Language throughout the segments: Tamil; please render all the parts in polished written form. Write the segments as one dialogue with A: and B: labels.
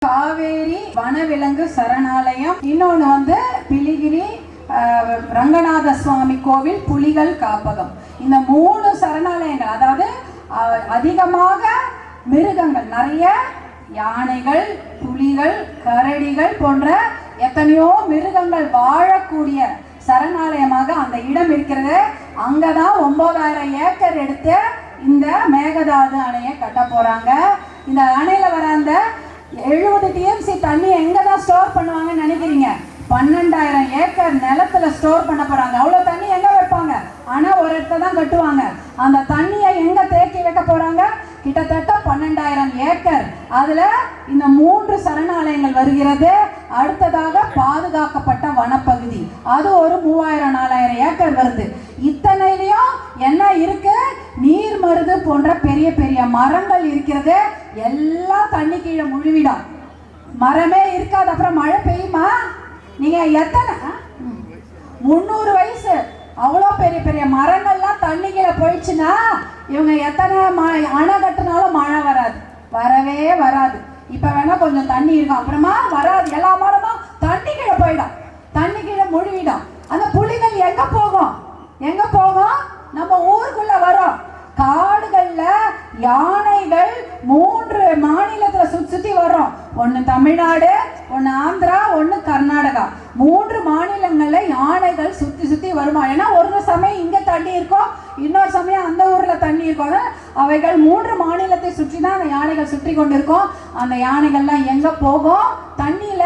A: காவேரி வனவிலங்கு சரணாலயம், இன்னொன்று வந்து பிலிகிரி ரங்கநாத சுவாமி கோவில் புலிகள் காப்பகம். இந்த 3 சரணாலயங்கள், அதாவது அதிகமாக மிருகங்கள், நிறைய யானைகள், புலிகள், கரடிகள் போன்ற எத்தனையோ மிருகங்கள் வாழக்கூடிய சரணாலயமாக அந்த இடம் இருக்கிறது. அங்கதான் 9000 ஏக்கர் எடுத்து இந்த மேகதாது அணையை கட்ட போறாங்க. இந்த அணையில வர அந்த 70 TMC தண்ணி எங்கதான் ஸ்டோர் பண்ணுவாங்கன்னு நினைக்கிறீங்க? 12000 ஏக்கர் நிலத்துல ஸ்டோர் பண்ண போறாங்க. அவ்வளவு தண்ணி எங்க வைப்பாங்க? ஆனா ஒரு இடத்துல தான் கட்டுவாங்க. அந்த தண்ணியை எங்க தேக்கி வைக்க போறாங்க? கிட்டத்தட்ட 12000 ஏக்கர். அதுல இந்த 3 சரணாலயங்கள் வருகிறது. அடுத்ததாக பாதுகாக்கப்பட்ட வனப்பகுதி, அது ஒரு 3000-4000 ஏக்கர் வருது. இத்தனையிலையும் என்ன இருக்கு? நீர் மருது போன்ற பெரிய பெரிய மரங்கள் இருக்கிறது. எல்லாம் தண்ணி கீழே முழுவிடும். மரமே இருக்காது. அப்புறம் மழை பெய்யுமா? நீங்க எத்தனை 300 வயசு அவ்வளோ பெரிய பெரிய மரங்கள்லாம் தண்ணி கீழே போயிடுச்சுன்னா இவங்க எத்தனை அணை கட்டினாலும் மழை வராது, வரவே வராது. இப்ப வேணா கொஞ்சம் தண்ணி இருக்கும், அப்புறமா வராது. எல்லா மரமும் தண்ணி கீழே போயிடும், தண்ணி கீழே முழுவிடும். அந்த புலிகள் எங்க போகும்? எங்க போகும்? நம்ம ஊருக்குள்ள வரும். காடுகள்ல யானைகள் 3 மாநிலத்துல சுத்தி வரும். ஒன்னு தமிழ்நாடு, ஒன்னு ஆந்திரா, ஒன்னு கர்நாடகா. 3 மாநிலங்கள்ல யானைகள் சுத்தி வருமா. ஏன்னா ஒரு சமயம் இங்க தண்ணி இருக்கும், இன்னொரு சமயம் அந்த ஊர்ல தண்ணி இருக்கும். அவைகள் 3 மாநிலத்தை சுற்றி தான் அந்த யானைகள் சுற்றி கொண்டிருக்கும். அந்த யானைகள்லாம் எங்க போகும்? தண்ணியில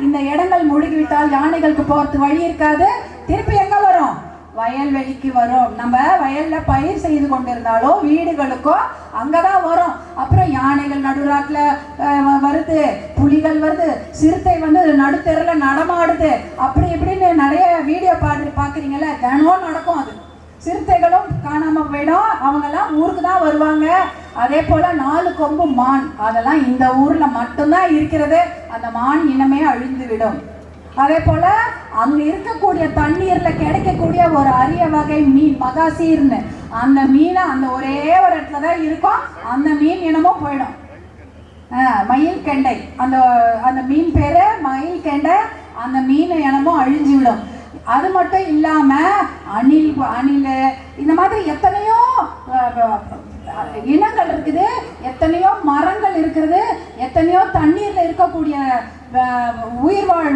A: இந்த இடங்கள் முழுகிவிட்டால் யானைகளுக்கு போறது வழி இருக்காது. திருப்பி எங்க வரும்? வயல்வெளிக்கு வரும். நம்ம வயல்ல பயிர் செய்து கொண்டிருந்தாலோ வீடுகளுக்கோ அங்கதான் வரும். அப்புறம் யானைகள் நடுராட்ல வருது, புலிகள் வருது, சிறுத்தை வந்து நடுத்தெருல நடமாடுது. அப்படி இப்படின்னு நிறைய வீடியோ பாக்குறீங்கல்ல, தினம் நடக்கும். அது சிறுத்தைகளும் காணாம போயிடும். அவங்க எல்லாம் ஊருக்கு தான் வருவாங்க. அதே போல 4 கொம்பு மான், அதெல்லாம் இந்த ஊர்ல மட்டும்தான் இருக்கிறது. அந்த மான் இனமே அழிந்து விடும். அதே போல அங்க இருக்கக்கூடிய தண்ணீர்ல கிடைக்கக்கூடிய ஒரு அரிய வகை மீன் மகாசீர்னு, அந்த மீனை அந்த ஒரே ஒரு இடத்துல தான் இருக்கும். அந்த மீன் இனமும் போயிடும். மயில் கெண்டை, அந்த மீன் பேரு மயில் கெண்டை. அந்த மீன் இனமும் அழிஞ்சு விடும். அது மட்டும் இல்லாம அணில் இந்த மாதிரி எத்தனையோ இனங்கள் இருக்குது, எத்தனையோ மரங்கள் இருக்கிறது, எத்தனையோ தண்ணீர்ல இருக்கக்கூடிய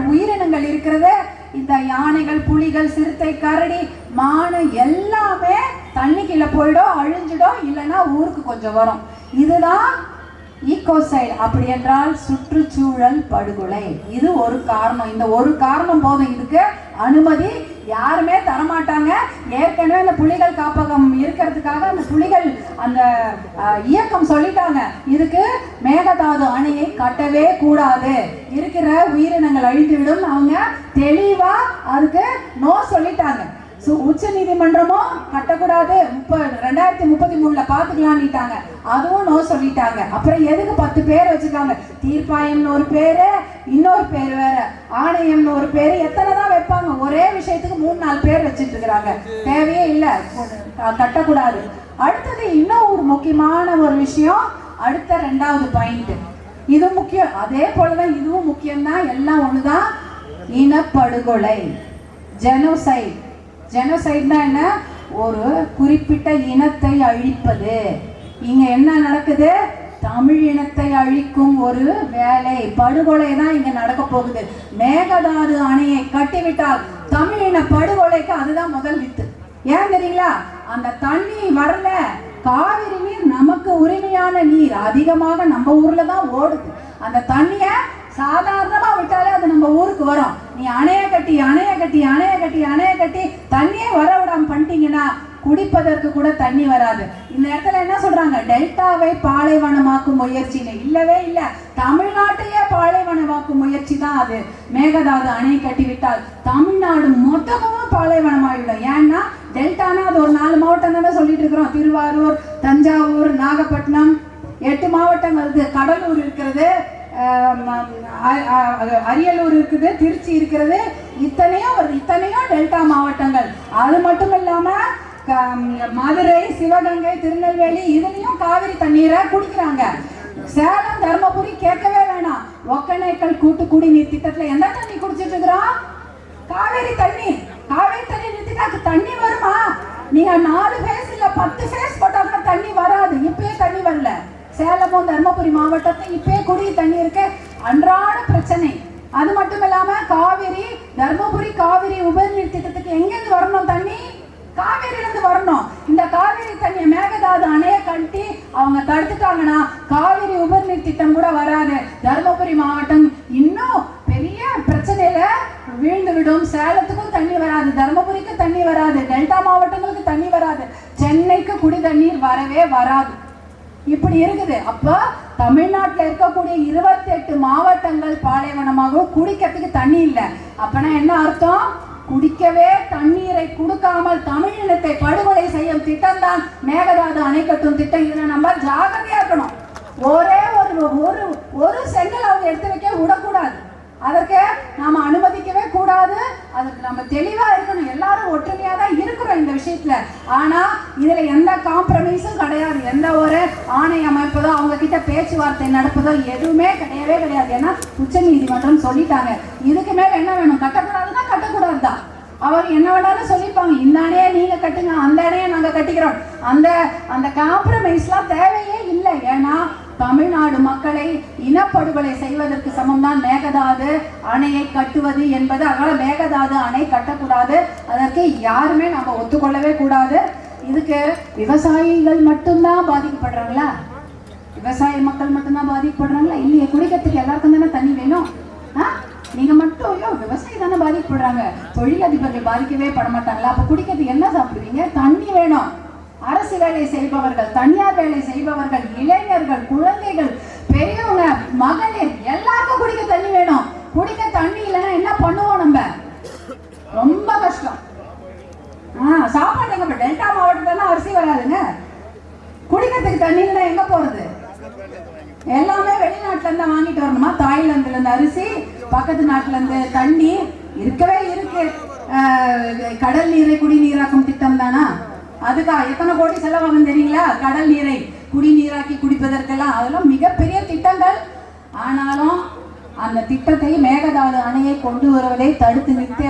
A: உயிரினங்கள் இருக்கிறது. இந்த யானைகள், புலிகள், சிறுத்தை, கரடி, மானு எல்லாமே தண்ணிக்குள்ள போயிடும், அழிஞ்சிடும். இல்லைன்னா ஊருக்கு கொஞ்சம் வரும். இதுதான் ஈகோசைடு. அப்படி என்றால் சுற்றுச்சூழல் படுகொலை. இது ஒரு காரணம். இந்த ஒரு காரணம் போதும். இதுக்கு அனுமதி யாருமே தரமாட்டாங்க. ஏற்கனவே இந்த புலிகள் காப்பகம் இருக்கிறதுக்காக அந்த புலிகள் அந்த இயக்கம் சொல்லிட்டாங்க, இதுக்கு மேகதாது அணையை கட்டவே கூடாது, இருக்கிற உயிரினங்கள் அழிந்துவிடும். அவங்க தெளிவா அதுக்கு நோ சொல்லிட்டாங்க. உச்ச நீதிமன்றமும் கட்டக்கூடாது, 2033 பாத்துக்கலாம்ட்டாங்க. அதுவும் நோ சொல்லிட்டாங்க. அப்புறம் எதுக்கு 10 பேர் வச்சுக்காங்க? தீர்ப்பாயம்னு ஒரு பேரு, இன்னொரு பேர் வேற, ஆணையம்னு ஒரு பேரு. எத்தனை தான் வைப்பாங்க? ஒரே விஷயத்துக்கு 3-4 பேர் வச்சுட்டு இருக்கிறாங்க. தேவையே இல்லை, கட்டக்கூடாது. அடுத்தது இன்னும் ஒரு முக்கியமான ஒரு விஷயம், அடுத்த 2வது பாயிண்ட். இது முக்கியம். அதே போலதான் இதுவும் முக்கியம்தான். எல்லாம் ஒண்ணுதான். இனப்படுகொலை, ஜெனோசைட். ஜெனோசைட்னா என்ன? ஒரு குறிப்பிட்ட இனத்தை அழிப்பது. இங்க என்ன நடக்குது? தமிழ் இனத்தை அழிக்கும் ஒரு வேலை, படுகொலை தான் இங்க நடக்க போகுது. மேகதாது அணையை கட்டிவிட்டால் தமிழ் இன படுகொலைக்கு அதுதான் முதல் வித்து. ஏன் தெரியுங்களா? அந்த தண்ணி வரல. காவிரி நீர் நமக்கு உரிமையான நீர், அதிகமாக நம்ம ஊர்ல தான் ஓடுது. அந்த தண்ணிய சாதாரணமா விட்டாலே அது நம்ம ஊருக்கு வரும். நீ அணைய கட்டி தண்ணியே வர விடாம பண்ணிட்டீங்கன்னா குடிப்பதற்கு கூட தண்ணி வராது. இந்த இடத்துல என்ன சொல்றாங்க? டெல்டாவை பாலைவனமாக்கும் முயற்சின்னு. இல்லவே இல்லை, தமிழ்நாட்டையே பாலைவனமாக்கும் முயற்சி தான் அது. மேகதாது அணை கட்டிவிட்டால் தமிழ்நாடு மொத்தமும் பாலைவனமாகிவிடும். ஏன்னா டெல்டானா அது ஒரு 4 மாவட்டம் தானே சொல்லிட்டு இருக்கிறோம். திருவாரூர், தஞ்சாவூர், நாகப்பட்டினம், 8 மாவட்டம் வருது. கடலூர் இருக்கிறது, அரியலூர் இருக்குது, திருச்சி இருக்கிறது. இத்தனையோ டெல்டா மாவட்டங்கள். அது மட்டும் இல்லாம மதுரை, சிவகங்கை, திருநெல்வேலி இதுலயும் காவிரி தண்ணீரை குடிக்கிறாங்க. சேலம், தர்மபுரி கேட்கவே வேணாம். ஒக்கநேக்கல் கூட்டு குடிநீர் திட்டத்துல எந்த தண்ணி குடிச்சிட்டு இருக்கிறோம்? காவேரி தண்ணி. காவேரி தண்ணி நிறுத்திட்டா தண்ணி வருமா? நீங்க 4 ஃபேஸ் இல்ல 10 ஃபேஸ் போட்டா தண்ணி வராது. இப்பயே தண்ணி வரல. சேலமும் தர்மபுரி மாவட்டத்தை இப்பயே குடி தண்ணி இருக்கு. அன்றாட பிரச்சனை. அது மட்டும் இல்லாம காவிரி தர்மபுரி காவிரி உபரிநீர் திட்டத்துக்கு எங்கிருந்து வரணும் தண்ணி? காவேரியிலிருந்து வரணும். இந்த காவேரி தண்ணியை மேகதாது அணையை கட்டி அவங்க தடுத்துட்டாங்கன்னா காவிரி உபரிநீர் திட்டம் கூட வராது. தர்மபுரி மாவட்டம் இன்னும் பெரிய பிரச்சனையில வீழ்ந்து விடும். சேலத்துக்கும் தண்ணி வராது, தர்மபுரிக்கு தண்ணி வராது, டெல்டா மாவட்டங்களுக்கு தண்ணி வராது, சென்னைக்கு குடி தண்ணீர் வரவே வராது. இப்படி இருக்குது. அப்ப தமிழ்நாட்டில் இருக்கக்கூடிய 28 மாவட்டங்கள் பாலைவனமாகவும் குடிக்கிறதுக்கு தண்ணி இல்லை. அப்பனா என்ன அர்த்தம்? குடிக்கவே தண்ணீரை கொடுக்காமல் தமிழினத்தை படுகொலை செய்யும் திட்டம் தான் மேகதாது அணை கட்டும் திட்டம். இதுல நம்ம ஜாகிரதையா இருக்கணும். ஒரே ஒரு செங்கல் அவங்க எடுத்து வைக்க விடக்கூடாது. அதற்கு நாம அனுமதிக்கவே கூடாது. அதுக்கு நம்ம தெளிவா இருக்கணும். எல்லாரும் ஒற்றுமையா தான் இருக்கிறோம் இந்த விஷயத்துல. ஆனா இதுல எந்த காம்ப்ரமைஸும் கிடையாது. எந்த ஒரு ஆணை அமைப்பதோ அவங்க கிட்ட பேச்சுவார்த்தை நடப்பதோ எதுவுமே கிடையவே கிடையாது. ஏன்னா உச்ச நீதிமன்றம் சொல்லிட்டாங்க. இதுக்கு மேல என்ன வேணும்? கட்டக்கூடாதுன்னா கட்டக்கூடாது தான். அவர் என்ன வேணாலும் சொல்லிப்பாங்க. இந்த அணையை நீங்க கட்டுங்க, அந்த அணையை நாங்க கட்டிக்கிறோம். அந்த காம்ப்ரமைஸ்லாம் தேவையே இல்லை. ஏன்னா தமிழ்நாடு மக்களை இனப்படுகொலை செய்வதற்கு சமம் தான் மேகதாது அணையை கட்டுவது என்பது. அதனால மேகதாது அணை கட்டக்கூடாது. அதற்கு யாருமே நம்ம ஒத்துக்கொள்ளவே கூடாது. இதுக்கு விவசாயிகள் மட்டும்தான் பாதிக்கப்படுறாங்களா? விவசாய மக்கள் மட்டும்தான் பாதிக்கப்படுறாங்களா? இல்லையே. குடிக்கிறதுக்கு எல்லாருக்கும் தானே தண்ணி வேணும். நீங்க மட்டும் விவசாயி தானே பாதிக்கப்படுறாங்க. தொழிலதிபர்கள் பாதிக்கவே பட மாட்டாங்களா? அப்ப குடிக்கிறதுக்கு என்ன சாப்பிடுவீங்க? தண்ணி வேணும். அரசு வேலை செய்பவர்கள், தனியார் வேலை செய்பவர்கள், இளைஞர்கள், குழந்தைகள், பெரியவங்க, மகளிர் எல்லாருக்கும் குடிக்க தண்ணி வேணும். குடிக்க தண்ணி இல்லைன்னா என்ன பண்ணுவோம்? நம்ம ரொம்ப கஷ்டம். சாப்பாடு எங்க? டெல்டா மாவட்டத்துல அரிசி வராதுங்க. குடிக்கிறதுக்கு தண்ணி இல்லைன்னா எங்க போறது? எல்லாமே வெளிநாட்டுல இருந்து வாங்கிட்டு வரணுமா? தாய்லாந்துல இருந்து அரிசி, பக்கத்து நாட்டுல இருந்து தண்ணி இருக்கவே இருக்கு. கடல் நீரை குடிநீராக்கும் திட்டம் தானா? அதுக்கா எத்தனை கோடி செலவாகும் தெரியுங்களா? கடல் நீரை குடிநீராக்கி குடிப்பதற்கெல்லாம் அதெல்லாம் மிகப்பெரிய திட்டங்கள். ஆனாலும் அந்த திட்டத்தை மேகதாது அணையை கொண்டு வருவதை தடுத்து நிறுத்த